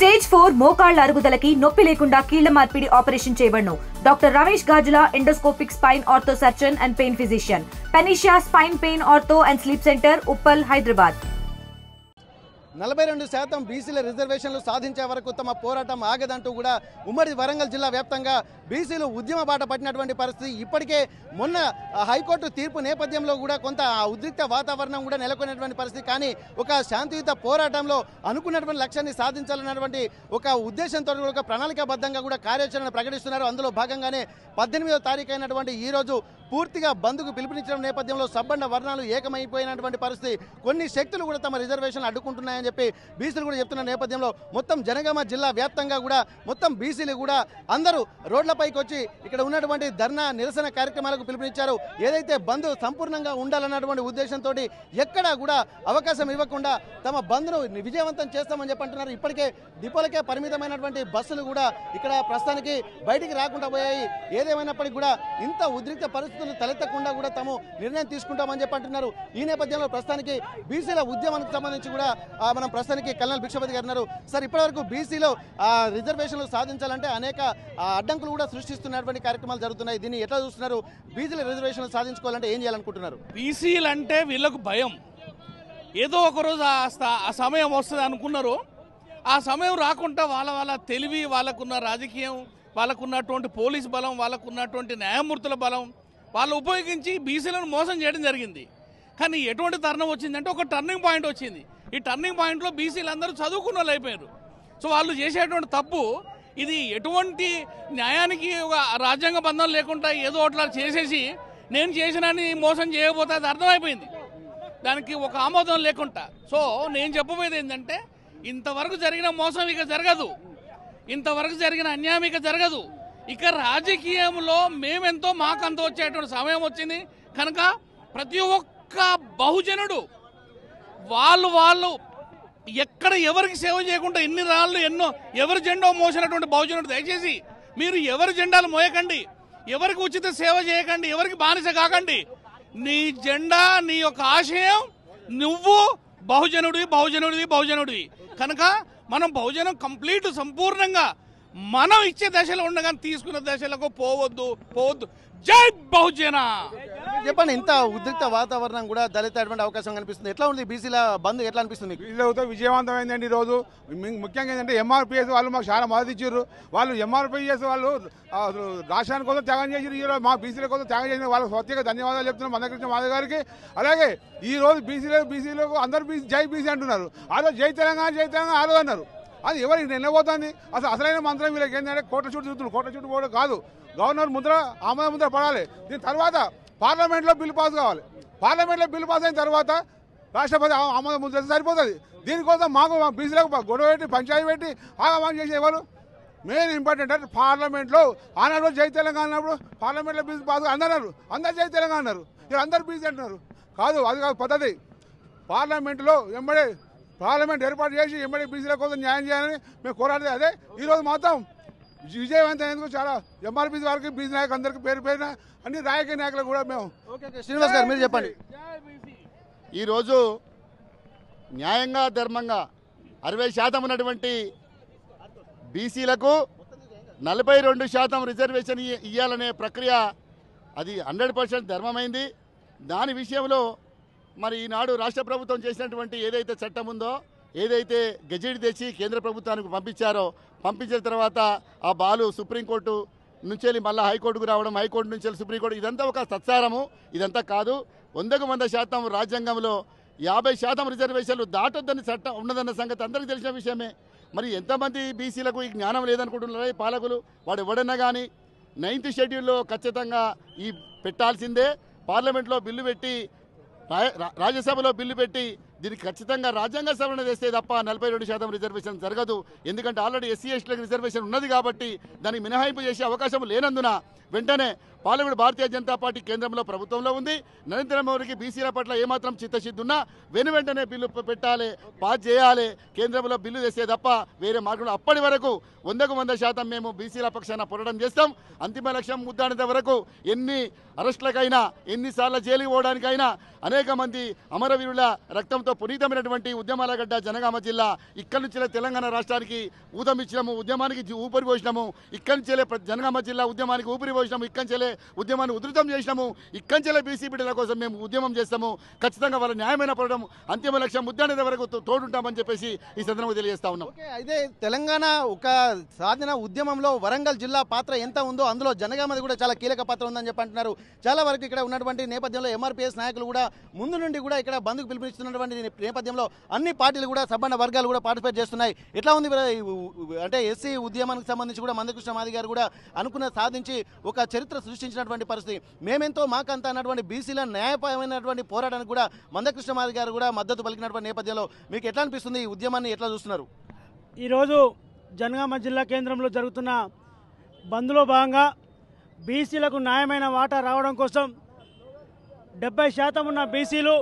Stage 4 మోకాళ్ల అరుగుదలకి నొప్పి లేకుండా కీళ్ల మార్పిడి ఆపరేషన్ చేయబడును. Doctor Ramesh Gajula, endoscopic spine ortho surgeon and pain physician, Panacea spine pain ortho and sleep centre, Uppal, Hyderabad. 42% బీసీల రిజర్వేషన్లు సాధించే వరకు తమ పోరాటం ఆగదంటూ కూడా ఉమ్మడి వరంగల్ జిల్లా వ్యాప్తంగా బీసీలు ఉద్యమ బాట పట్టినటువంటి పరిస్థితి. ఇప్పటికే మొన్న హైకోర్టు తీర్పు నేపథ్యంలో కూడా కొంత ఉద్రిక్త వాతావరణం కూడా నెలకొన్నటువంటి పరిస్థితి. కానీ ఒక శాంతియుత పోరాటంలో అనుకున్నటువంటి లక్ష్యాన్ని సాధించాలన్నటువంటి ఒక ఉద్దేశంతో ఒక ప్రణాళికాబద్ధంగా కూడా కార్యాచరణ ప్రకటిస్తున్నారు. అందులో భాగంగానే 18వ తారీఖు అయినటువంటి ఈరోజు పూర్తిగా బంద్కు పిలుపునిచ్చిన నేపథ్యంలో సబ్బండ వర్ణాలు ఏకమైపోయినటువంటి పరిస్థితి. కొన్ని శక్తులు కూడా తమ రిజర్వేషన్లు అడ్డుకుంటున్నాయని చెప్పి బీసీలు కూడా చెప్తున్న నేపథ్యంలో మొత్తం జనగామ జిల్లా వ్యాప్తంగా కూడా మొత్తం బీసీలు కూడా అందరూ రోడ్లపైకి వచ్చి ఇక్కడ ఉన్నటువంటి ధర్నా నిరసన కార్యక్రమాలకు పిలుపునిచ్చారు. ఏదైతే బంద్ సంపూర్ణంగా ఉండాలన్నటువంటి ఉద్దేశంతో ఎక్కడా కూడా అవకాశం ఇవ్వకుండా తమ బంద్ను విజయవంతం చేస్తామని చెప్పి అంటున్నారు. ఇప్పటికే డిపోలకే పరిమితమైనటువంటి బస్సులు కూడా ఇక్కడ ప్రస్తుతానికి బయటికి రాకుండా పోయాయి. ఏదేమైనప్పటికీ కూడా ఇంత ఉద్రిక్త పరిస్థితులు తలెత్తకుండా కూడా తాము నిర్ణయం తీసుకుంటామని చెప్పి అంటున్నారు. ఈ నేపథ్యంలో ప్రస్తుతానికి బీసీల ఉద్యమానికి సంబంధించి కూడా మనం ప్రస్తుతానికి కల్నల్ భిక్షపతి గారు ఉన్నారు. సార్, ఇప్పటివరకు బీసీలో రిజర్వేషన్లు సాధించాలంటే అనేక అడ్డంకులు కూడా సృష్టిస్తున్నటువంటి కార్యక్రమాలు జరుగుతున్నాయి. దీన్ని ఎట్లా చూస్తున్నారు? బీసీల రిజర్వేషన్లు సాధించుకోవాలంటే ఏం చేయాలనుకుంటున్నారు? బీసీలు అంటే వీళ్ళకు భయం. ఏదో ఒకరోజు ఆ సమయం వస్తుంది అనుకున్నారు. ఆ సమయం రాకుండా వాళ్ళ తెలివి, వాళ్ళకున్న రాజకీయం, వాళ్ళకున్నటువంటి పోలీస్ బలం, వాళ్ళకున్నటువంటి న్యాయమూర్తుల బలం వాళ్ళు ఉపయోగించి బీసీలను మోసం చేయడం జరిగింది. కానీ ఎటువంటి తరుణం వచ్చిందంటే ఒక టర్నింగ్ పాయింట్ వచ్చింది. ఈ టర్నింగ్ పాయింట్లో బీసీలు అందరూ చదువుకున్న వాళ్ళు అయిపోయారు. సో వాళ్ళు చేసేటువంటి తప్పు ఇది ఎటువంటి న్యాయానికి ఒక రాజ్యాంగ బంధం లేకుండా ఏదో అట్లా చేసేసి నేను చేసినని మోసం చేయకపోతే అది అర్థమైపోయింది. దానికి ఒక ఆమోదం లేకుండా. సో నేను చెప్పబోయేది ఏంటంటే ఇంతవరకు జరిగిన మోసం ఇక జరగదు, ఇంతవరకు జరిగిన అన్యాయం ఇక జరగదు. ఇక రాజకీయంలో మేమెంతో మాకంతో వచ్చేటువంటి సమయం వచ్చింది కనుక ప్రతి ఒక్క బహుజనుడు వాళ్ళు ఎక్కడ ఎవరికి సేవ చేయకుండా ఎన్ని రాళ్ళు ఎన్నో ఎవరి జెండా మోసినటువంటి బహుజనుడు దయచేసి మీరు ఎవరి జెండాలు మోయకండి, ఎవరికి ఉచిత సేవ చేయకండి, ఎవరికి బానిస కాకండి. నీ జెండా, నీ యొక్క ఆశయం, నువ్వు బహుజనుడివి కనుక మనం బహుజనం కంప్లీట్ సంపూర్ణంగా మనం ఇచ్చే దశలో ఉండగా తీసుకున్న దశలకు పోవద్దు. జై బహుజన. చెప్పండి, ఇంత ఉద్రిక్త వాతావరణం కూడా దళితటువంటి అవకాశం కనిపిస్తుంది. ఎట్లా ఉంది బీసీల బంద్? ఎట్లా అనిపిస్తుంది? బీసీలతో విజయవంతమైందండి. ఈరోజు ముఖ్యంగా ఏంటంటే ఎంఆర్పీఎస్ వాళ్ళు మాకు చాలా మద్దతు ఇచ్చారు. వాళ్ళు ఎంఆర్పీఎస్ వాళ్ళు రాష్ట్రానికి కోసం త్యాగం చేసారు. ఈరోజు మా బీసీల కోసం త్యాగం చేసిన వాళ్ళకి ప్రత్యేక ధన్యవాదాలు చెప్తున్నాం మందకృష్ణ మాధవ్ గారికి. అలాగే ఈ రోజు బీసీలకు అందరూ జై బీసీ అంటున్నారు. ఆ రోజు జై తెలంగాణ ఆ రోజు అన్నారు. అది ఎవరికి నిన్నపోతుంది? అసలైన మంత్రం వీళ్ళకి ఏంటంటే కోట్ల చుట్టూ చూస్తున్నారు. కోట్ల చుట్టూ పోవడం కాదు, గవర్నర్ ఆమోద ముద్ర పడాలి. దీని తర్వాత పార్లమెంట్లో బిల్లు పాస్ కావాలి. పార్లమెంట్లో బిల్లు పాస్ అయిన తర్వాత రాష్ట్రపతి ఆమోద ముద్ర సరిపోతుంది. దీనికోసం మాకు బీసీలకు గొడవ పెట్టి పంచాయతీ పెట్టి ఆగమాగం చేసే ఎవరు? మెయిన్ ఇంపార్టెంట్ అంటే పార్లమెంట్లో ఆనాడు జై తెలంగాణ అన్నప్పుడు పార్లమెంట్లో బిల్లు పాస్ అందరు జై తెలంగాణ అన్నారు. ఇక్కడ అందరు బీసీ అంటున్నారు. కాదు, అది కాదు పద్ధతి. పార్లమెంట్లో పార్లమెంట్ ఏర్పాటు చేసి ఎంబడి బీసీల కోసం న్యాయం చేయాలని మేము కోరాలి. అదే ఈరోజు మొత్తం విజయవంతమైనందుకు చాలా ఎంఆర్పీసీ వారికి, బీసీ నాయకులు అందరికీ పేరు అన్ని రాజకీయ నాయకులు కూడా మేము. శ్రీనివాస్ గారు, మీరు చెప్పండి. ఈరోజు న్యాయంగా ధర్మంగా 60% ఉన్నటువంటి బీసీలకు 42% రిజర్వేషన్ ఇవ్వాలనే ప్రక్రియ అది 100% ధర్మమైంది. దాని విషయంలో మరి ఈనాడు రాష్ట్ర ప్రభుత్వం చేసినటువంటి ఏదైతే చట్టం ఉందో, ఏదైతే గెజెట్ తెచ్చి కేంద్ర ప్రభుత్వానికి పంపించిన తర్వాత ఆ బాలు సుప్రీంకోర్టు నుంచి వెళ్ళి మళ్ళీ హైకోర్టుకు రావడం, హైకోర్టు నుంచి వెళ్ళి సుప్రీంకోర్టు, ఇదంతా ఒక సత్సారము. ఇదంతా కాదు. 100% రాజ్యాంగంలో 50% రిజర్వేషన్లు దాటొద్దని చట్టం ఉన్నదన్న సంగతి అందరికీ తెలిసిన విషయమే. మరి ఎంతమంది బీసీలకు ఈ జ్ఞానం లేదనుకుంటున్నారా ఈ పాలకులు? వాడు ఎవడన్నా కానీ 9th షెడ్యూల్లో ఖచ్చితంగా ఈ పెట్టాల్సిందే. పార్లమెంట్లో బిల్లు పెట్టి, రాజ్యసభలో బిల్లు పెట్టి దీనికి ఖచ్చితంగా రాజ్యాంగ సవరణ చేస్తే తప్ప 42% రిజర్వేషన్ జరగదు. ఎందుకంటే ఆల్రెడీ ఎస్సీ ఎస్టీలకు రిజర్వేషన్ ఉన్నది కాబట్టి దానికి మినహాయింపు చేసే అవకాశం లేనందున వెంటనే పార్లమెంట్ భారతీయ జనతా పార్టీ కేంద్రంలో ప్రభుత్వంలో ఉంది. నరేంద్ర మోడీకి బీసీల పట్ల ఏమాత్రం చిత్తశుద్ధి ఉన్నా వెంటనే బిల్లు పెట్టాలి, పాస్ చేయాలి, కేంద్రంలో బిల్లు చేస్తే తప్ప వేరే మార్గంలో. అప్పటి వరకు 100% మేము బీసీల పక్షాన పోరాటం చేస్తాం. అంతిమ లక్ష్యం ముద్దానేంత వరకు ఎన్ని అరెస్టులకైనా, ఎన్నిసార్లు జైలుకి పోవడానికైనా, అనేక మంది అమరవీరుల రక్తంతో ఎంతో పునీతమైనటువంటి ఉద్యమాల గడ్డ జనగామ జిల్లా. ఇక్కడి నుంచే తెలంగాణ రాష్ట్రానికి ఊతమిచ్చినాము, ఉద్యమానికి ఊపిరి పోసినాము. ఇక్కడి నుంచే జనగామ జిల్లా ఉద్యమానికి ఊపిరి పోసినాము. ఇక్కడి నుంచే ఉద్యమాన్ని ఉధృతం చేసినాము. ఇక్కడి నుంచే బీసీ బిడ్డల కోసం మేము ఉద్యమం చేస్తాము. ఖచ్చితంగా వాళ్ళ న్యాయమైన పోరాటం అంతిమ లక్ష్యం ముద్దానేది వరకు తోడుంటామని చెప్పేసి ఈ సందర్భంగా తెలియజేస్తా ఉన్నాం. అయితే తెలంగాణ ఒక సాధన ఉద్యమంలో వరంగల్ జిల్లా పాత్ర ఎంత ఉందో అందులో జనగామది కూడా చాలా కీలక పాత్ర ఉందని చెప్పి అంటున్నారు. చాలా వరకు ఇక్కడ ఉన్నటువంటి నేపథ్యంలో ఎంఆర్పీఎస్ నాయకులు కూడా ముందు నుండి కూడా ఇక్కడ బంద్కు పిలుపునిస్తున్నటువంటి నేపథ్యంలో అన్ని పార్టీలు కూడా సబ్బండ వర్గాలు కూడా పార్టిసిపేట్ చేస్తున్నాయి. ఎట్లా ఉంది అంటే ఎస్సీ ఉద్యమానికి సంబంధించి కూడా మందకృష్ణ మాది గారు కూడా అనుకున్న సాధించి ఒక చరిత్ర సృష్టించినటువంటి పరిస్థితి. మేమెంతో మాకంతా అన్నటువంటి బీసీల న్యాయపరమైనటువంటి పోరాటానికి కూడా మందకృష్ణ మాది గారు కూడా మద్దతు పలికినటువంటి నేపథ్యంలో మీకు ఎట్లా అనిపిస్తుంది? ఈ ఉద్యమాన్ని ఎట్లా చూస్తున్నారు? ఈరోజు జనగామ జిల్లా కేంద్రంలో జరుగుతున్న బంద్లో భాగంగా బీసీలకు న్యాయమైన వాటా రావడం కోసం 70% ఉన్న బీసీలు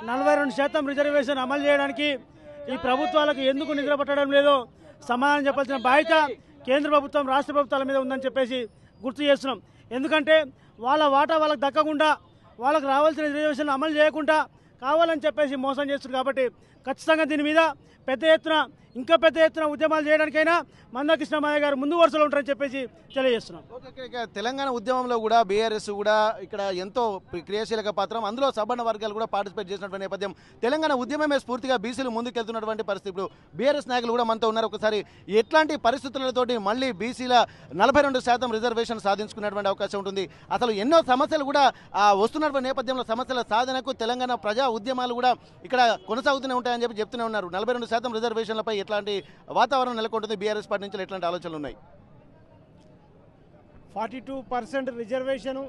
42% రిజర్వేషన్ అమలు చేయడానికి ఈ ప్రభుత్వాలకు ఎందుకు నిద్రపట్టడం లేదో సమాధానం చెప్పాల్సిన బాధ్యత కేంద్ర ప్రభుత్వం రాష్ట్ర ప్రభుత్వాల మీద ఉందని చెప్పేసి గుర్తు చేస్తున్నాం. ఎందుకంటే వాళ్ళ వాటా వాళ్ళకి దక్కకుండా, వాళ్ళకు రావాల్సిన రిజర్వేషన్ అమలు చేయకుండా కావాలని చెప్పేసి మోసం చేస్తున్నారు. కాబట్టి ఖచ్చితంగా దీని మీద ఇంకా పెద్ద ఎత్తున ఉద్యమాలు చేయడానికైనా మందకృష్ణ మాది గారు ముందు వరుసలో ఉంటారని చెప్పేసి తెలియజేస్తున్నాం. తెలంగాణ ఉద్యమంలో కూడా బీఆర్ఎస్ కూడా ఇక్కడ ఎంతో క్రియాశీలక పాత్ర, అందులో సబ్బండ వర్గాలు కూడా పార్టిసిపేట్ చేసినటువంటి నేపథ్యం. తెలంగాణ ఉద్యమమే స్ఫూర్తిగా బీసీలు ముందుకెళ్తున్నటువంటి పరిస్థితి. ఇప్పుడు బీఆర్ఎస్ నాయకులు కూడా మనతో ఉన్నారు. ఒకసారి ఎట్లాంటి పరిస్థితులతోటి మళ్ళీ బీసీల 42% రిజర్వేషన్ సాధించుకునేటువంటి అవకాశం ఉంటుంది? అసలు ఎన్నో సమస్యలు కూడా వస్తున్నటువంటి నేపథ్యంలో సమస్యల సాధనకు తెలంగాణ ప్రజా ఉద్యమాలు కూడా ఇక్కడ కొనసాగుతూనే ఉంటాయని చెప్పి చెప్తూనే ఉన్నారు. 42% రిజర్వేషన్లపై ఎట్లాంటి వాతావరణం నెలకొంటుంది? బీఆర్ఎస్ పార్టీ నుంచి ఎట్లాంటి ఆలోచనలు ఉన్నాయి? 42% రిజర్వేషన్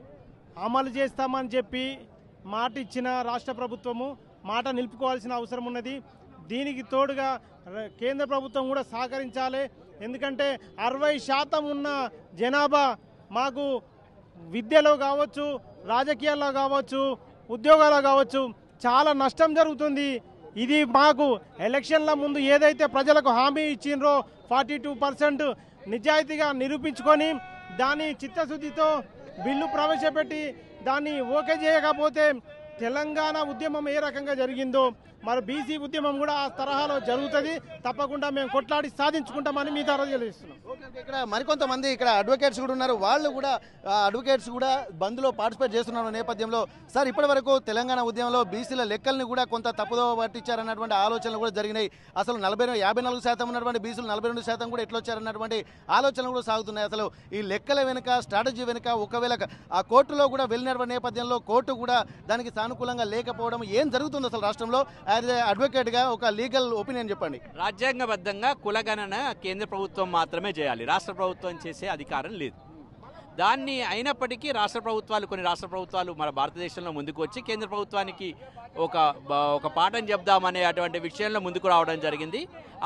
అమలు చేస్తామని చెప్పి మాట ఇచ్చిన రాష్ట్ర ప్రభుత్వము మాట నిలుపుకోవాల్సిన అవసరం ఉన్నది. దీనికి తోడుగా కేంద్ర ప్రభుత్వం కూడా సహకరించాలి. ఎందుకంటే 60% ఉన్న జనాభా మాకు విద్యలో కావచ్చు, రాజకీయాల్లో కావచ్చు, ఉద్యోగాల్లో కావచ్చు చాలా నష్టం జరుగుతుంది. ఇది మాకు ఎలక్షన్ల ముందు ఏదైతే ప్రజలకు హామీ ఇచ్చిండ్రో 42% నిజాయితీగా నిరూపించుకొని దాని చిత్తశుద్ధితో బిల్లు ప్రవేశపెట్టి దాన్ని ఓకే చేయకపోతే తెలంగాణ ఉద్యమం ఏ రకంగా జరిగిందో మరి బీసీ ఉద్యమం కూడా ఆ తరహాలో జరుగుతుంది. తప్పకుండా మేము కొట్లాడి సాధించుకుంటామని మీ ద్వారా తెలియజేస్తున్నాం. ఇక్కడ మరికొంతమంది ఇక్కడ అడ్వకేట్స్ కూడా ఉన్నారు. వాళ్ళు కూడా అడ్వకేట్స్ కూడా బంద్లో పార్టిసిపేట్ చేస్తున్న నేపథ్యంలో సార్ ఇప్పటి వరకు తెలంగాణ ఉద్యమంలో బీసీల లెక్కల్ని కూడా కొంత తప్పుదో పట్టించారన్నటువంటి ఆలోచనలు కూడా జరిగినాయి. అసలు 54% ఉన్నటువంటి బీసీలు 42% కూడా ఎట్లా వచ్చారన్నటువంటి ఆలోచనలు కూడా సాగుతున్నాయి. అసలు ఈ లెక్కల వెనుక స్ట్రాటజీ వెనుక ఒకవేళ ఆ కోర్టులో కూడా వెళ్ళినటువంటి నేపథ్యంలో కోర్టు కూడా దానికి సానుకూలంగా లేకపోవడం ఏం జరుగుతుంది అసలు రాష్ట్రంలో? యాజ్ అడ్వకేట్ గా ఒక లీగల్ ఒపీనియన్ చెప్పండి. రాజ్యాంగబద్ధంగా కులగణన కేంద్ర ప్రభుత్వం మాత్రమే చేయాలి, రాష్ట్ర ప్రభుత్వం చేసే అధికారం లేదు. దాన్ని అయినప్పటికీ కొన్ని రాష్ట్ర ప్రభుత్వాలు మన భారతదేశంలో ముందుకు వచ్చి కేంద్ర ప్రభుత్వానికి ఒక పాఠం చెప్దామనే అటువంటి విషయంలో ముందుకు రావడం జరిగింది.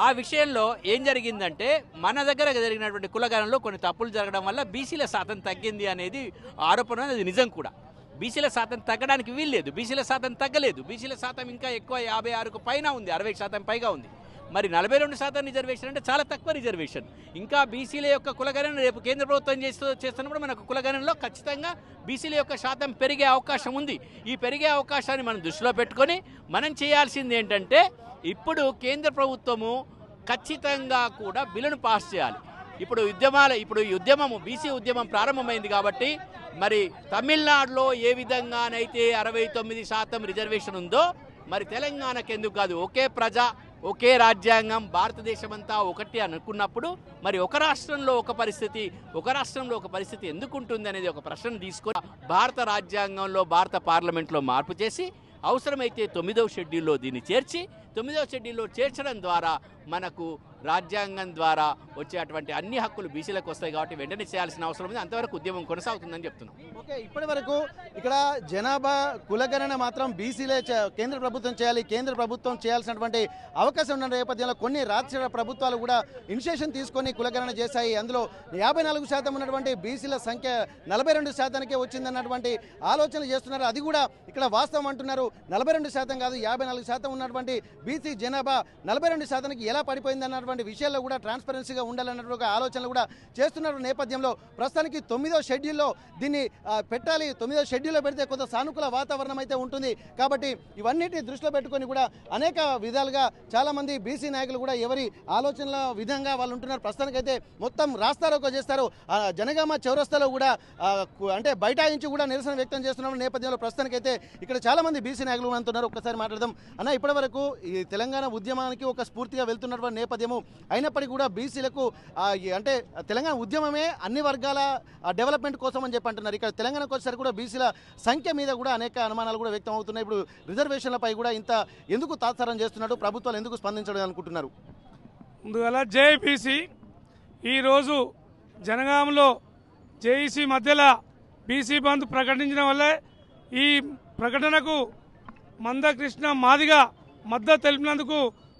ఆ విషయంలో ఏం జరిగిందంటే మన దగ్గర జరిగినటువంటి కులగణనలో కొన్ని తప్పులు జరగడం వల్ల బీసీల శాతం తగ్గింది అనేది ఆరోపణ. అది నిజం కూడా. బీసీల శాతం తగ్గడానికి వీల్లేదు, బీసీల శాతం తగ్గలేదు. బీసీల శాతం ఇంకా ఎక్కువ 56కు పైన ఉంది, 60% పైగా ఉంది. మరి 42% రిజర్వేషన్ అంటే చాలా తక్కువ రిజర్వేషన్. ఇంకా బీసీల యొక్క కులగణన రేపు కేంద్ర ప్రభుత్వం చేస్తున్నప్పుడు మనకు కులగణనలో ఖచ్చితంగా బీసీల యొక్క శాతం పెరిగే అవకాశం ఉంది. ఈ పెరిగే అవకాశాన్ని మనం దృష్టిలో పెట్టుకొని మనం చేయాల్సింది ఏంటంటే ఇప్పుడు కేంద్ర ప్రభుత్వము ఖచ్చితంగా కూడా బిల్లును పాస్ చేయాలి. ఇప్పుడు ఈ ఉద్యమము బీసీ ఉద్యమం ప్రారంభమైంది కాబట్టి మరి తమిళనాడులో ఏ విధంగానైతే 69% రిజర్వేషన్ ఉందో మరి తెలంగాణకు ఎందుకు కాదు? ఒకే ప్రజ, ఒకే రాజ్యాంగం, భారతదేశం అంతా ఒకటి అనుకున్నప్పుడు మరి ఒక రాష్ట్రంలో ఒక పరిస్థితి ఎందుకు ఉంటుంది అనేది ఒక ప్రశ్న తీసుకొని భారత రాజ్యాంగంలో భారత పార్లమెంట్లో మార్పు చేసి అవసరమైతే 9వ షెడ్యూల్లో దీన్ని చేర్చి 9వ షెడ్యూల్లో చేర్చడం ద్వారా మనకు రాజ్యాంగం ద్వారా వచ్చేటువంటి అన్ని హక్కులు బీసీలకు వస్తాయి. కాబట్టి వెంటనే చేయాల్సిన అవసరం ఉంది. అంతవరకు ఉద్యమం కొనసాగుతుందని చెప్తున్నాం. ఓకే, ఇప్పటి వరకు ఇక్కడ జనాభా కులగణన మాత్రం బీసీలే కేంద్ర ప్రభుత్వం చేయాలి, కేంద్ర ప్రభుత్వం చేయాల్సినటువంటి అవకాశం ఉన్న నేపథ్యంలో కొన్ని రాష్ట్ర ప్రభుత్వాలు కూడా ఇనిషియేషన్ తీసుకొని కులగణన చేశాయి. అందులో 54% ఉన్నటువంటి బీసీల సంఖ్య 42%కే వచ్చిందన్నటువంటి ఆలోచనలు చేస్తున్నారు. అది కూడా ఇక్కడ వాస్తవం అంటున్నారు. 42% కాదు, 54% ఉన్నటువంటి బీసీ జనాభా 42%కి ఎలా పడిపోయిందన్నటువంటి అనేటువంటి విషయాల్లో కూడా ట్రాన్స్పరెన్సీగా ఉండాలన్నటువంటి ఒక ఆలోచనలు కూడా చేస్తున్న నేపథ్యంలో ప్రస్తుతానికి 9వ షెడ్యూల్లో దీన్ని పెట్టాలి. 9వ షెడ్యూల్లో పెడితే కొంత సానుకూల వాతావరణం అయితే ఉంటుంది. కాబట్టి ఇవన్నిటిని దృష్టిలో పెట్టుకొని కూడా అనేక విధాలుగా చాలామంది బీసీ నాయకులు కూడా ఎవరి ఆలోచనల విధంగా వాళ్ళు ఉంటున్నారు. ప్రస్తుతానికైతే మొత్తం రాస్తారోకో చేస్తారు. జనగామ చౌరస్తాలో కూడా అంటే బైఠాయించి కూడా నిరసన వ్యక్తం చేస్తున్న నేపథ్యంలో ప్రస్తుతానికైతే ఇక్కడ చాలామంది బీసీ నాయకులు అంటున్నారు. ఒక్కసారి మాట్లాడదాం అన్న. ఇప్పటి వరకు ఈ తెలంగాణ ఉద్యమానికి ఒక స్ఫూర్తిగా వెళ్తున్నటువంటి నేపథ్యము అయినప్పటికీ కూడా బీసీలకు అంటే తెలంగాణ ఉద్యమమే అన్ని వర్గాల డెవలప్మెంట్ కోసం అని చెప్పి అంటున్నారు. ఇక్కడ తెలంగాణకు వచ్చేసరికి కూడా బీసీల సంఖ్య మీద కూడా అనేక అనుమానాలు కూడా వ్యక్తం అవుతున్నాయి. ఇప్పుడు రిజర్వేషన్లపై కూడా ఇంత ఎందుకు తాత్సారం చేస్తున్నాడు, ప్రభుత్వాలు ఎందుకు స్పందించడం అనుకుంటున్నారు? ముందుగా జై బీసీ. ఈరోజు జనగాంలో జేఈసీ మధ్యలో బీసీ బంద్ ప్రకటించడం వల్లే ఈ ప్రకటనకు మందకృష్ణ మాదిగ మద్దతు తెలిపినందుకు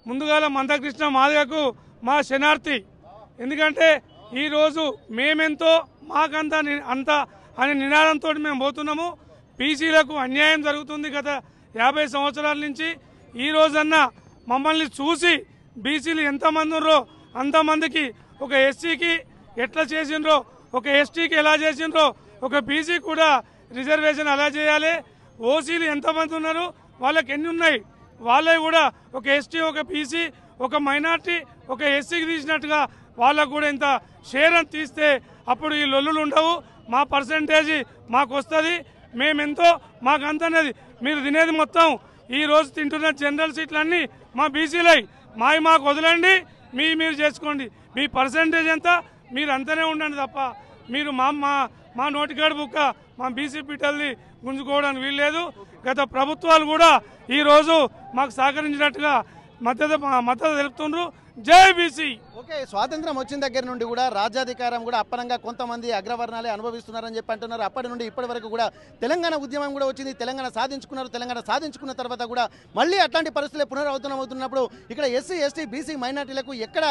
ముందుగా మందకృష్ణ మాదిగకు మా శనార్థి. ఎందుకంటే ఈరోజు మేమెంతో మాకంతా అంత అనే నినాదంతో మేము పోతున్నాము. బీసీలకు అన్యాయం జరుగుతుంది గత 50 సంవత్సరాల నుంచి. ఈ రోజన్నా మమ్మల్ని చూసి బీసీలు ఎంతమంది ఉన్నారో అంతమందికి, ఒక ఎస్సీకి ఎట్లా చేసిండ్రో, ఒక ఎస్టీకి ఎలా చేసిండ్రో, ఒక బీసీ కూడా రిజర్వేషన్ అలా చేయాలి. ఓసీలు ఎంతమంది ఉన్నారు, వాళ్ళకి ఎన్ని ఉన్నాయి, వాళ్ళే కూడా ఒక ఎస్టీ, ఒక బీసీ, ఒక మైనార్టీ, ఒక ఎస్సీకి తీసినట్టుగా వాళ్ళకు కూడా ఇంత షేర్ అని తీస్తే అప్పుడు ఈ లొల్లులు ఉండవు. మా పర్సంటేజీ మాకు వస్తుంది, మేమెంతో మాకు అంత అనేది. మీరు తినేది మొత్తం ఈరోజు తింటున్న జనరల్ సీట్లన్నీ మా బీసీలై, మాకు వదలండి, మీరు చేసుకోండి. మీ పర్సంటేజ్ ఎంత మీరు అంతనే ఉండండి తప్ప మీరు మా నోటికాడు బుక్క మా బీసీ పీటల్ని గుంజుకోవడానికి వీల్లేదు. గత ప్రభుత్వాలు కూడా ఈరోజు మాకు సహకరించినట్టుగా మద్దతు తెలుపుతుండ్రు. జై బీసీ. ఓకే, స్వాతంత్రం వచ్చిన దగ్గర నుండి కూడా రాజ్యాధికారం కూడా అప్పనంగా కొంతమంది అగ్రవర్ణాలే అనుభవిస్తున్నారని చెప్పి అంటున్నారు. అప్పటి నుండి ఇప్పటి వరకు కూడా తెలంగాణ ఉద్యమం కూడా వచ్చింది, తెలంగాణ సాధించుకున్నారు. తెలంగాణ సాధించుకున్న తర్వాత కూడా మళ్ళీ అట్లాంటి పరిస్థితులు పునరావృతమవుతున్నప్పుడు ఇక్కడ ఎస్సీ, ఎస్టీ, బీసీ మైనార్టీలకు ఎక్కడ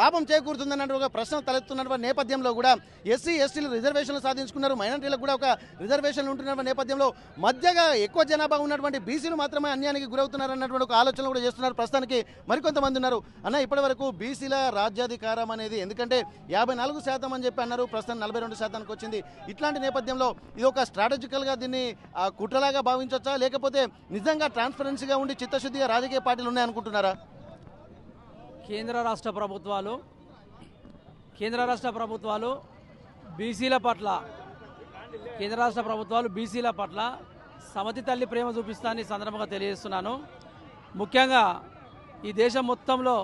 లాభం చేకూరుతుందన్న ఒక ప్రశ్న తలెత్తున్న నేపథ్యంలో కూడా ఎస్సీ, ఎస్టీలు రిజర్వేషన్లు సాధించుకున్నారు. మైనార్టీలకు కూడా ఒక రిజర్వేషన్లు ఉంటున్న నేపథ్యంలో మధ్యగా ఎక్కువ జనాభా ఉన్నటువంటి బీసీలు మాత్రమే అన్యాయానికి గురవుతున్నారు అన్నటువంటి ఒక ఆలోచన కూడా చేస్తున్నారు. ప్రస్తుతానికి మరికొంతమంది ఉన్నారు. ఇప్పటి వరకు బీసీల రాజ్యాధికారం అనేది ఎందుకంటే 54% అని చెప్పి అన్నారు, ప్రస్తుతం 42% వచ్చింది. ఇట్లాంటి నేపథ్యంలో ఇది ఒక స్ట్రాటజికల్గా దీన్ని కుట్రలాగా భావించవచ్చా, లేకపోతే నిజంగా ట్రాన్స్పరెన్సీగా ఉండి చిత్తశుద్ధిగా రాజకీయ పార్టీలు ఉన్నాయనుకుంటున్నారా? కేంద్ర రాష్ట్ర ప్రభుత్వాలు బీసీల పట్ల సమతి తల్లి ప్రేమ చూపిస్తానని సందర్భంగా తెలియజేస్తున్నాను. ముఖ్యంగా ఈ దేశం మొత్తంలో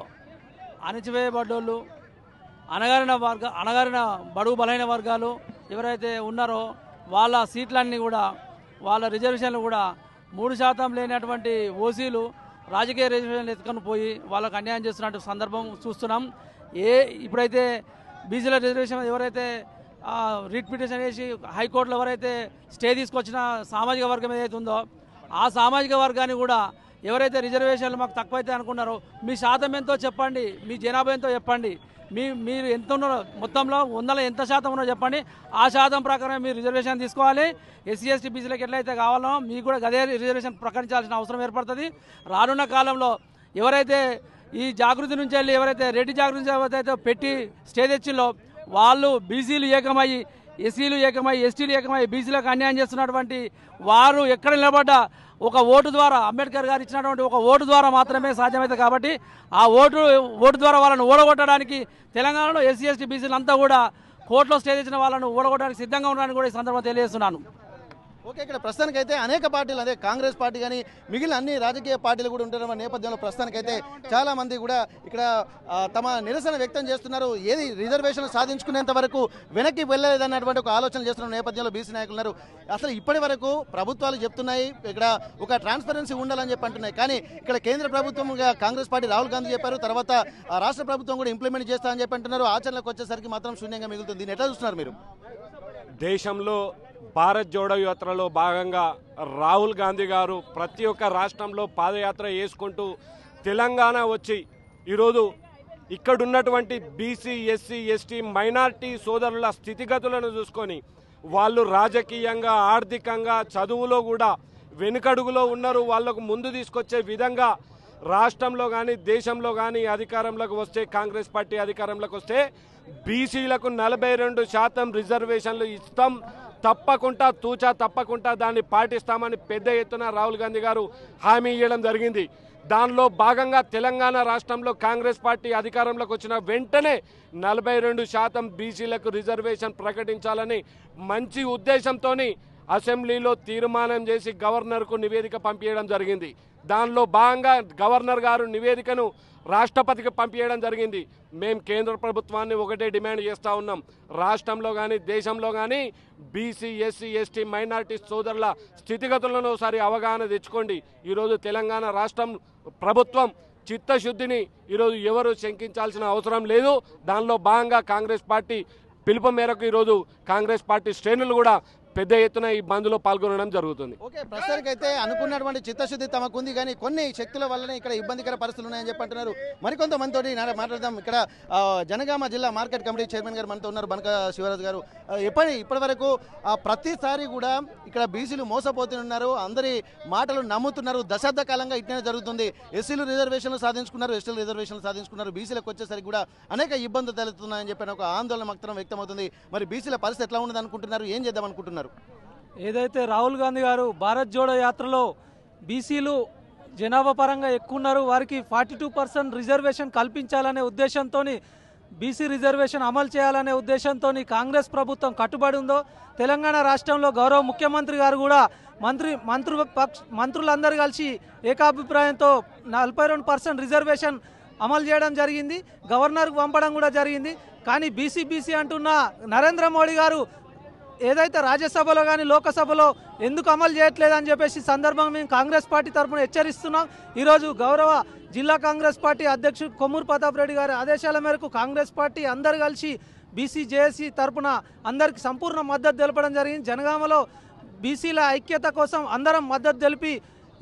అణచివేయబడ్డోళ్ళు, అణగారిన బడుగు బలైన వర్గాలు ఎవరైతే ఉన్నారో వాళ్ళ సీట్లన్నీ కూడా, వాళ్ళ రిజర్వేషన్లు కూడా 3% లేనటువంటి ఓసీలు రాజకీయ రిజర్వేషన్లు ఎత్తుకొని పోయి వాళ్ళకు అన్యాయం చేస్తున్నట్టు సందర్భం చూస్తున్నాం. ఇప్పుడైతే బీసీల రిజర్వేషన్ ఎవరైతే రిట్ పిటిషన్ వేసి హైకోర్టులో ఎవరైతే స్టే తీసుకొచ్చిన సామాజిక వర్గం ఏదైతే ఉందో ఆ సామాజిక వర్గాన్ని కూడా ఎవరైతే రిజర్వేషన్లు మాకు తక్కువైతే అనుకున్నారో మీ శాతం ఎంతో చెప్పండి, మీ జనాభా ఎంతో చెప్పండి, మీరు ఎంత ఉన్నారో మొత్తంలో 100లో ఎంత శాతం ఉన్నారో చెప్పండి. ఆ శాతం ప్రకారం మీరు రిజర్వేషన్ తీసుకోవాలి. ఎస్సీ, ఎస్టీ, బీసీలకు ఎట్లయితే కావాలో మీకు కూడా అదే రిజర్వేషన్ ప్రకటించాల్సిన అవసరం ఏర్పడుతుంది. రానున్న కాలంలో ఎవరైతే ఈ జాగృతి నుంచి వెళ్ళి ఎవరైతే రెడ్డి జాగృతి నుంచి ఎవరైతే పెట్టి స్టే తెచ్చిలో వాళ్ళు బీసీలు ఏకమయ్యి, ఎస్సీలు ఏకమయ్యి, ఎస్టీలు ఏకమయ్యి బీసీలకు అన్యాయం చేస్తున్నటువంటి వారు ఎక్కడ నిలబడ్డా ఒక ఓటు ద్వారా, అంబేద్కర్ గారు ఇచ్చినటువంటి ఒక ఓటు ద్వారా మాత్రమే సాధ్యమవుతుంది. కాబట్టి ఆ ఓటు ద్వారా వాళ్ళను ఓడగొట్టడానికి తెలంగాణలో ఎస్సీ, ఎస్టీ, బీసీలు అంతా కూడా కోర్టులో స్టే తెచ్చిన వాళ్ళను ఓడగొట్టడానికి సిద్ధంగా ఉన్నారని కూడా ఈ సందర్భంగా తెలియజేస్తున్నాను. ఓకే, ఇక్కడ ప్రస్తుతానికైతే అనేక పార్టీలు, అదే కాంగ్రెస్ పార్టీ కానీ మిగిలిన అన్ని రాజకీయ పార్టీలు కూడా ఉంటున్న నేపథ్యంలో ప్రస్తుతానికైతే చాలా మంది కూడా ఇక్కడ తమ నిరసన వ్యక్తం చేస్తున్నారు. ఏది రిజర్వేషన్ సాధించుకునేంత వరకు వెనక్కి వెళ్ళలేదన్నటువంటి ఒక ఆలోచన చేస్తున్న నేపథ్యంలో బీసీ నాయకులు ఉన్నారు. అసలు ఇప్పటి వరకు ప్రభుత్వాలు చెప్తున్నాయి ఇక్కడ ఒక ట్రాన్స్పరెన్సీ ఉండాలని చెప్పి అంటున్నాయి. కానీ ఇక్కడ కేంద్ర ప్రభుత్వం కాంగ్రెస్ పార్టీ రాహుల్ గాంధీ చెప్పారు, తర్వాత రాష్ట్ర ప్రభుత్వం కూడా ఇంప్లిమెంట్ చేస్తామని చెప్పి అంటున్నారు. ఆచరణకు వచ్చేసరికి మాత్రం శూన్యంగా మిగులుతుంది. దీన్ని ఎట్లా చూస్తున్నారు మీరు? దేశంలో భారత్ జోడో యాత్రలో భాగంగా రాహుల్ గాంధీ గారు ప్రతి ఒక్క రాష్ట్రంలో పాదయాత్ర చేసుకుంటూ తెలంగాణ వచ్చి ఈరోజు ఇక్కడున్నటువంటి బీసీ, ఎస్సీ, ఎస్టీ, మైనార్టీ సోదరుల స్థితిగతులను చూసుకొని వాళ్ళు రాజకీయంగా, ఆర్థికంగా, చదువులో కూడా వెనుకడుగులో ఉన్నారు. వాళ్లకు ముందు తీసుకొచ్చే విధంగా రాష్ట్రంలో కానీ దేశంలో కానీ అధికారంలోకి వస్తే కాంగ్రెస్ పార్టీ అధికారంలోకి వస్తే బీసీలకు 42% రిజర్వేషన్లు ఇస్తాం, తప్పకుండా తూచా తప్పకుండా దాన్ని పాటిస్తామని పెద్ద ఎత్తున రాహుల్ గాంధీ గారు హామీ ఇవ్వడం జరిగింది. దానిలో భాగంగా తెలంగాణ రాష్ట్రంలో కాంగ్రెస్ పార్టీ అధికారంలోకి వచ్చిన వెంటనే 42% బీసీలకు రిజర్వేషన్ ప్రకటించాలని మంచి ఉద్దేశంతో అసెంబ్లీలో తీర్మానం చేసి గవర్నర్కు నివేదిక పంపించడం జరిగింది. దానిలో భాగంగా గవర్నర్ గారు నివేదికను రాష్ట్రపతికి పంపించడం జరిగింది. మేము కేంద్ర ప్రభుత్వాన్ని ఒకటే డిమాండ్ చేస్తూ ఉన్నాం, రాష్ట్రంలో కానీ దేశంలో కానీ బీసీ ఎస్సీ ఎస్టీ మైనార్టీ సోదరుల స్థితిగతులను ఒకసారి అవగాహన తెచ్చుకోండి. ఈరోజు తెలంగాణ రాష్ట్రం ప్రభుత్వం చిత్తశుద్ధిని ఈరోజు ఎవరు శంకించాల్సిన అవసరం లేదు. దానిలో భాగంగా కాంగ్రెస్ పార్టీ పిలుపు మేరకు ఈరోజు కాంగ్రెస్ పార్టీ శ్రేణులు కూడా పెద్ద ఎత్తున ఈ బంద్లో పాల్గొనడం జరుగుతుంది. ఓకే, ప్రస్తుతానికైతే అనుకున్నటువంటి చిత్తశుద్ధి తమకు ఉంది, కానీ కొన్ని శక్తుల వల్లనే ఇక్కడ ఇబ్బందికర పరిస్థితులు ఉన్నాయని చెప్పి అంటున్నారు. మరికొంతమందితో మాట్లాడదాం. ఇక్కడ జనగామ జిల్లా మార్కెట్ కమిటీ చైర్మన్ గారు మనతో ఉన్నారు, బనక శివరాజు గారు. ఇప్పటి వరకు ప్రతిసారి కూడా ఇక్కడ బీసీలు మోసపోతున్నారు, అందరి మాటలు నమ్ముతున్నారు. దశాబ్ద కాలంగా ఇట్లనే జరుగుతుంది. ఎస్సీలు రిజర్వేషన్లు సాధించుకున్నారు, ఎస్టీలు రిజర్వేషన్లు సాధించుకున్నారు. బీసీలకు వచ్చేసరికి కూడా అనేక ఇబ్బందులు తలెత్తున్నాయని చెప్పిన ఒక ఆందోళన మాత్రం వ్యక్తమవుతుంది. మరి బీసీల పరిస్థితి ఎట్లా ఉన్నది అనుకుంటున్నారు, ఏం చేద్దాం అనుకుంటున్నారు? ఏదైతే రాహుల్ గాంధీ గారు భారత్ జోడో యాత్రలో బీసీలు జనాభా పరంగా ఎక్కువ ఉన్నారు, వారికి 42% రిజర్వేషన్ కల్పించాలనే ఉద్దేశంతో బీసీ రిజర్వేషన్ అమలు చేయాలనే ఉద్దేశంతో కాంగ్రెస్ ప్రభుత్వం కట్టుబడి ఉందో, తెలంగాణ రాష్ట్రంలో గౌరవ ముఖ్యమంత్రి గారు కూడా మంత్రులందరూ కలిసి ఏకాభిప్రాయంతో 42% రిజర్వేషన్ అమలు చేయడం జరిగింది. గవర్నర్కు పంపడం కూడా జరిగింది. కానీ బీసీ అంటున్న నరేంద్ర మోడీ గారు ఏదైతే రాజ్యసభలో కానీ లోకసభలో ఎందుకు అమలు చేయట్లేదని చెప్పేసి సందర్భంగా మేము కాంగ్రెస్ పార్టీ తరఫున హెచ్చరిస్తున్నాం. ఈరోజు గౌరవ జిల్లా కాంగ్రెస్ పార్టీ అధ్యక్షుడు కొమ్మూరు ప్రతాప్ రెడ్డి గారి ఆదేశాల మేరకు కాంగ్రెస్ పార్టీ అందరు కలిసి బీసీ జేఏసీ తరఫున అందరికి సంపూర్ణ మద్దతు తెలపడం జరిగింది. జనగామలో బీసీల ఐక్యత కోసం అందరం మద్దతు తెలిపి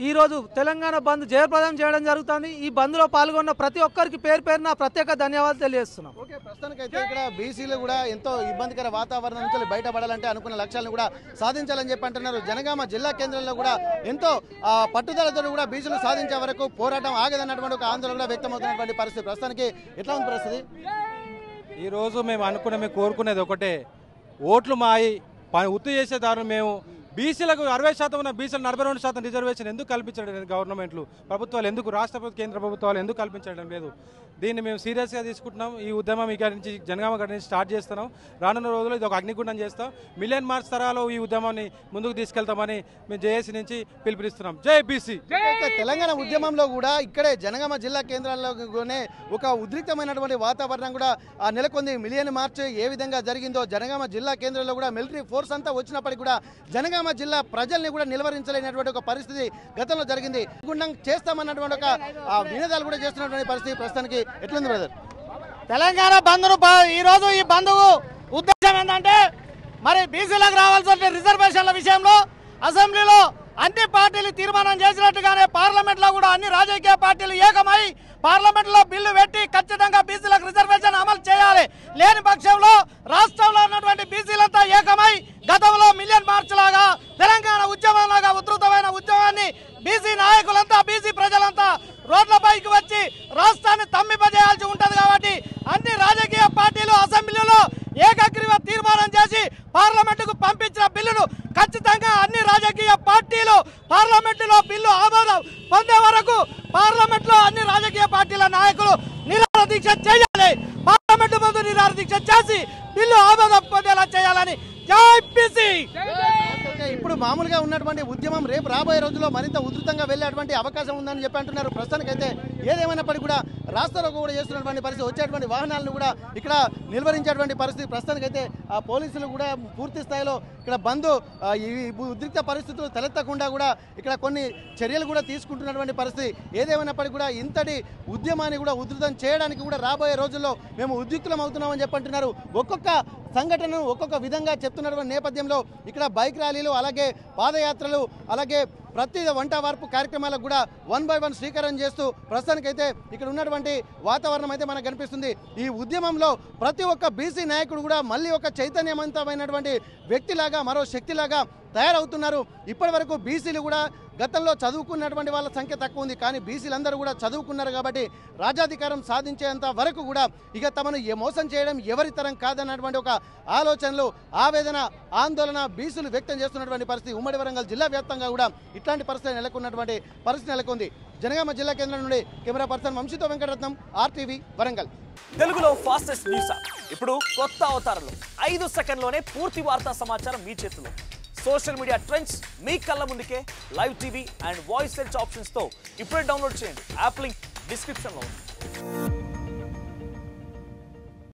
ఈరోజు తెలంగాణ బంద్ జయప్రదం చేయడం జరుగుతుంది. ఈ బంద్లో పాల్గొన్న ప్రతి ఒక్కరికి పేరు పేరున ప్రత్యేక ధన్యవాదాలు తెలియజేస్తున్నాం. ఓకే, ప్రస్తుతానికైతే ఇక్కడ బీసీలు కూడా ఎంతో ఇబ్బందికర వాతావరణం నుంచి బయటపడాలంటే అనుకున్న లక్ష్యాలను కూడా సాధించాలని చెప్పి అంటున్నారు. జనగామ జిల్లా కేంద్రంలో కూడా ఎంతో పట్టుదలతో కూడా బీసీలు సాధించే వరకు పోరాటం ఆగదన్నటువంటి ఒక ఆందోళన కూడా వ్యక్తమవుతున్నటువంటి పరిస్థితి. ప్రస్తుతానికి ఎట్లా ఉంది పరిస్థితి? ఈరోజు మేము కోరుకునేది ఒకటే, ఓట్లు మాయి ఉత్తు చేసేదారు. మేము బీసీలకు 60% ఉన్న బీసీలు 42% రిజర్వేషన్ ఎందుకు కల్పించడం లేదు? గవర్నమెంట్లు ప్రభుత్వాలు ఎందుకు, రాష్ట్ర ప్రభుత్వం కేంద్ర ప్రభుత్వాలు ఎందుకు కల్పించడం లేదు? దీన్ని మేము సీరియస్గా తీసుకుంటున్నాం. ఈ ఉద్యమం ఇక్కడ నుంచి జనగామ గడ్డ నుంచి స్టార్ట్ చేస్తున్నాం. రానున్న రోజుల్లో ఇది ఒక అగ్నిగుండం చేస్తాం. మిలియన్ మార్చ్ తరాలో ఈ ఉద్యమాన్ని ముందుకు తీసుకెళ్తామని మేము జేఏసీ నుంచి పిలుపునిస్తున్నాం. జై బీసీ. తెలంగాణ ఉద్యమంలో కూడా ఇక్కడే జనగామ జిల్లా కేంద్రాల్లోనే ఒక ఉద్రిక్తమైనటువంటి వాతావరణం కూడా నెలకొంది. మిలియన్ మార్చ్ ఏ విధంగా జరిగిందో జనగామ జిల్లా కేంద్రంలో కూడా మిలిటరీ ఫోర్స్ అంతా వచ్చినప్పటికీ కూడా జనగామ జిల్లా ప్రజల్ని కూడా నిలువరించలేనటువంటి ఒక పరిస్థితి గతంలో జరిగింది. గుండం చేస్తామన్నటువంటి ఒక వినోదాలు కూడా చేస్తున్నటువంటి పరిస్థితి ప్రస్తుతానికి ఎట్లుంది బ్రదర్? తెలంగాణ బంద్ను ఈరోజు ఈ బంద్ ఉద్దేశం ఏంటంటే, మరి బీసీలకు రావాల్సిన రిజర్వేషన్ల విషయంలో అసెంబ్లీలో అన్ని పార్టీలు తీర్మానం చేసినట్టుగానే పార్లమెంట్ లో కూడా అన్ని రాజకీయ పార్టీలు ఏకమై పార్లమెంట్ లో బిల్లు పెట్టి ఖచ్చితంగా బీసీలకు రిజర్వేషన్ అమలు చేయాలి. లేని పక్షంలో రాష్ట్రంలో ఉన్నటువంటి బీసీలంతా ఏకమై గతంలో మిలియన్ మార్చ్ లాగా తెలంగాణ ఉద్యమం లాగా ఉధృతమైన ఉద్యమాన్ని బీసీ నాయకులంతా బీసీ ప్రజలంతా రోడ్లపైకి వచ్చి రాష్ట్రాన్ని తమ్మింపజేయాల్సి ఉంటది. కాబట్టి అన్ని రాజకీయ పార్టీలు అసెంబ్లీలో ఏకగ్రీవ తీర్మానం చేసి పార్లమెంటుకు పంపించిన బిల్లును ఖచ్చితంగా అన్ని రాజకీయ పార్టీలు పార్లమెంటులో బిల్లు ఆమోదం పొందే వరకు పార్లమెంట్ లో అన్ని రాజకీయ పార్టీల నాయకులు నిరాహార దీక్ష చేయాలి. పార్లమెంటు ముందు నిరాహార దీక్ష చేసి బిల్లు ఆమోదం పొందేలా చేయాలని ఇప్పుడు మామూలుగా ఉన్నటువంటి ఉద్యమం రేపు రాబోయే రోజుల్లో మరింత ఉధృతంగా వెళ్ళేటువంటి అవకాశం ఉందని చెప్పి అంటున్నారు. ప్రస్తుతానికైతే ఏదేమైనప్పటికీ కూడా రాష్ట్రంలో కూడా చేస్తున్నటువంటి పరిస్థితి, వచ్చేటువంటి వాహనాలను కూడా ఇక్కడ నిలువరించేటువంటి పరిస్థితి. ప్రస్తుతానికైతే ఆ పోలీసులు కూడా పూర్తి స్థాయిలో ఇక్కడ బంద్ ఈ ఉద్రిక్త పరిస్థితులు తలెత్తకుండా కూడా ఇక్కడ కొన్ని చర్యలు కూడా తీసుకుంటున్నటువంటి పరిస్థితి. ఏదేమైనప్పటికీ కూడా ఇంతటి ఉద్యమాన్ని కూడా ఉధృతం చేయడానికి కూడా రాబోయే రోజుల్లో మేము ఉద్యుక్తులం అవుతున్నామని చెప్పంటున్నారు. ఒక్కొక్క సంఘటనను ఒక్కొక్క విధంగా చెప్తున్నటువంటి నేపథ్యంలో ఇక్కడ బైక్ ర్యాలీలు, అలాగే పాదయాత్రలు, అలాగే ప్రతి వంట వార్పు కార్యక్రమాలకు కూడా 1 by 1 శ్రీకారం చేస్తూ ప్రస్తుతానికైతే ఇక్కడ ఉన్నటువంటి వాతావరణం అయితే మనకు కనిపిస్తుంది. ఈ ఉద్యమంలో ప్రతి ఒక్క బీసీ నాయకుడు కూడా మళ్ళీ ఒక చైతన్యవంతమైనటువంటి వ్యక్తిలాగా, మరో శక్తిలాగా తయారవుతున్నారు. ఇప్పటి వరకు బీసీలు కూడా గతంలో చదువుకున్నటువంటి వాళ్ళ సంఖ్య తక్కువ ఉంది, కానీ బీసీలందరూ కూడా చదువుకున్నారు కాబట్టి రాజ్యాధికారం సాధించేంత వరకు కూడా ఇక తమను మోసం చేయడం ఎవరి తరం కాదన్నటువంటి ఒక ఆలోచనలు, ఆవేదన, ఆందోళన బీసీలు వ్యక్తం చేస్తున్నటువంటి పరిస్థితి ఉమ్మడి వరంగల్ జిల్లా వ్యాప్తంగా కూడా ఇట్లాంటి పరిస్థితి నెలకొంది. జనగామ జిల్లా కేంద్రం నుండి కెమెరా పర్సన్ వంశీతో వెంకటరత్నం, RTV వరంగల్. తెలుగులో ఫాస్టెస్ట్ న్యూస్ ఇప్పుడు కొత్త అవతారంలో 5 సెకండ్లోనే పూర్తి వార్తా సమాచారం మీ చేతిలో. సోషల్ మీడియా ట్రెండ్స్ మీ కళ్ళ ముందుకే live TV and voice search ఆప్షన్స్తో ఇప్పుడే డౌన్లోడ్ చేయండి. యాప్ లింక్ డిస్క్రిప్షన్లో ఉంది.